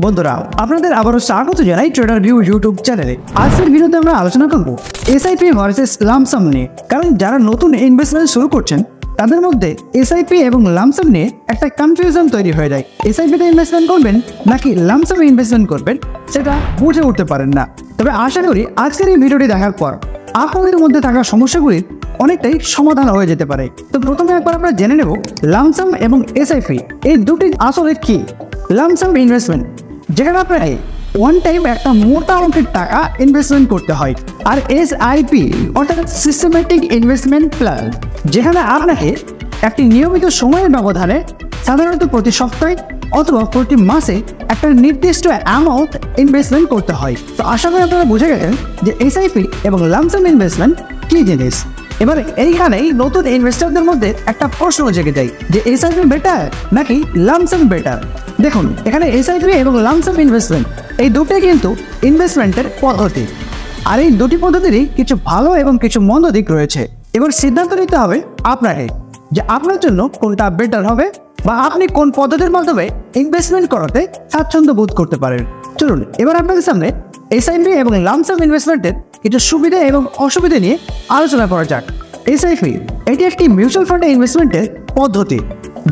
বন্ধুরা আপনাদের আবারও স্বাগত জানাই ট্রেডার ভিউ ইউটিউব চ্যানেলে। আজকের ভিডিওতে আমরা আলোচনা করব এসআইপি ভার্সেস লামসাম নিয়ে। কারণ যারা নতুন ইনভেস্টমেন্ট শুরু করছেন তাদের মধ্যে এসআইপি এবং লামসাম নিয়ে একটা কনফিউশন তৈরি হয়ে যায়। এসআইপিতে ইনভেস্টমেন্ট করবেন নাকি লামসামে ইনভেস্টমেন্ট করবেন সেটা বুঝে উঠতে পারেন না। তবে আশা করি আজকের এই ভিডিওটি দেখার পর আপনাদের মধ্যে থাকা সমস্যাগুলির অনেকটাই সমাধান হয়ে যেতে পারে। তো প্রথমে একবার আমরা জেনে নেব লামসাম এবং এসআইপি এই দুটি আসলে কি। লামসাম ইনভেস্টমেন্ট যেখানে আপনাকে ওয়ান টাইম একটা মোটা অঙ্কের টাকা ইনভেস্টমেন্ট করতে হয়, আর এসআইপি অর্থাৎ সিস্টেমেটিক ইনভেস্টমেন্ট প্ল্যান যেখানে আপনাকে একটি নিয়মিত সময়ের ব্যবধানে সাধারণত প্রতি সপ্তাহে অথবা প্রতি মাসে একটা নির্দিষ্ট অ্যামাউন্ট ইনভেস্টমেন্ট করতে হয়। তো আশা করি আপনারা বুঝে গেছেন যে এসআইপি এবং লামসাম ইনভেস্টমেন্ট কী জিনিস। এবার এইখানেই নতুন ইনভেস্টরদের মধ্যে একটা প্রশ্ন জেগে যায় যে এসআইপি বেটার নাকি লামসাম বেটার। দেখুন এখানে এসআইপি এবং লামসাম ইনভেস্টমেন্ট এই দুটোই কিন্তু ইনভেস্টমেন্টের পদ্ধতি, আর এই দুটি পদ্ধতিরই কিছু ভালো এবং কিছু মন্দ দিক রয়েছে। এবার সিদ্ধান্ত নিতে হবে আপনাকে যে আপনার জন্য কোনটা বেটার হবে বা আপনি কোন পদ্ধতির মাধ্যমে ইনভেস্টমেন্ট করাতে স্বাচ্ছন্দ্য বোধ করতে পারেন। চলুন এবার আপনাদের সামনে এসআইপি এবং লামসাম ইনভেস্টমেন্টের কিছু সুবিধা এবং অসুবিধা নিয়ে আলোচনা করা যাক। এসআইপি এটি একটি মিউচুয়াল ফান্ডে ইনভেস্টমেন্টের পদ্ধতি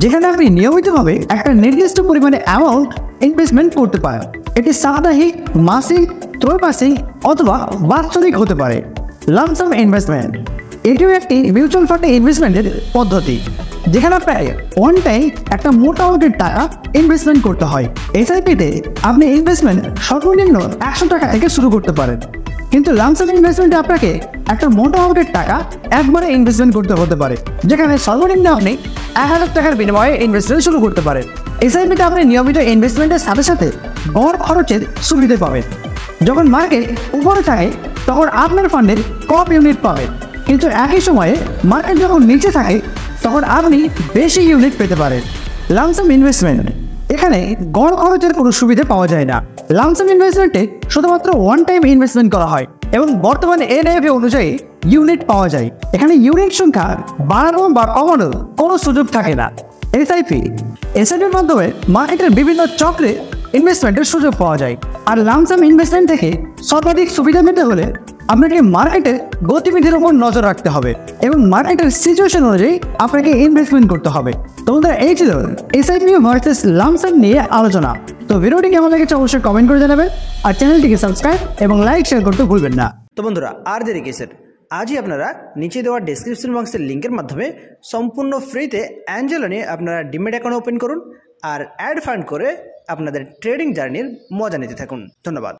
যেখানে আপনি নিয়মিতভাবে একটা নির্দিষ্ট পরিমাণে অ্যামাউন্ট ইনভেস্টমেন্ট করতে পারেন। এটি সাপ্তাহিক, মাসিক, ত্রৈমাসিক অথবা বাৎসরিক হতে পারে। লামসাম ইনভেস্টমেন্ট এটিও একটি মিউচুয়াল ফান্ডে ইনভেস্টমেন্টের পদ্ধতি যেখানে আপনাকে ওয়ান টাইম একটা মোটা অঙ্কের টাকা ইনভেস্টমেন্ট করতে হয়। এসআইপিতে আপনি ইনভেস্টমেন্ট সর্বনিম্ন 100 টাকা থেকে শুরু করতে পারেন, কিন্তু লামসাম ইনভেস্টমেন্টে আপনাকে একটা মোটা অঙ্কের টাকা একবারে ইনভেস্টমেন্ট করতে হতে পারে, যেখানে সর্বনিম্ন আপনি 1000 টাকার বিনিময়ে ইনভেস্টমেন্ট শুরু করতে পারেন। এসআইপিতে আপনি নিয়মিত ইনভেস্টমেন্টের সাথে সাথে গড় খরচের সুবিধা পাবেন। যখন মার্কেট উপরে থাকে তখন আপনার ফান্ডের কম ইউনিট পাবেন, কিন্তু একই সময়ে মার্কেট যখন নিচে থাকে তখন আপনি বেশি ইউনিট পেতে পারেন। লামসাম ইনভেস্টমেন্ট এখানে গড় খরচের কোনো সুবিধা পাওয়া যায় না। লামসাম ইনভেস্টমেন্টে শুধুমাত্র ওয়ান টাইম ইনভেস্টমেন্ট করা হয় এবং বর্তমানে এনআইভি অনুযায়ী ইউনিট পাওয়া যায়। এখানে ইউনিট সংখ্যা বাড়ানো বা কমানোর কোনো সুযোগ থাকে না। এসআইপির মাধ্যমে মার্কেটের বিভিন্ন চক্রে ইনভেস্টমেন্টের সুযোগ পাওয়া যায়, আর লামসাম ইনভেস্টমেন্ট থেকে সর্বাধিক সুবিধা পেতে হলে আপনাকে মার্কেটের গতিবিধির উপর নজর রাখতে হবে এবং মার্কেটের সিচুয়েশন অনুযায়ী আপনাকে ইনভেস্টমেন্ট করতে হবে। তোমাদের এই ছিল এসআইপি ভার্সেস লামসাম নিয়ে আলোচনা। তো ভিডিওটি কেমন লেগেছে অবশ্যই কমেন্ট করে জানাবেন, আর চ্যানেলটিকে সাবস্ক্রাইব এবং লাইক শেয়ার করতে ভুলবেন না। তো বন্ধুরা আর দেরি কিসের, আজই আপনারা নিচে দেওয়া ডেসক্রিপশন বক্সের লিঙ্কের মাধ্যমে সম্পূর্ণ ফ্রিতে অ্যাঞ্জেলো নিয়ে আপনারা ডিমেট অ্যাকাউন্ট ওপেন করুন আর অ্যাড ফান্ড করে আপনাদের ট্রেডিং জার্নির মজা নিতে থাকুন। ধন্যবাদ।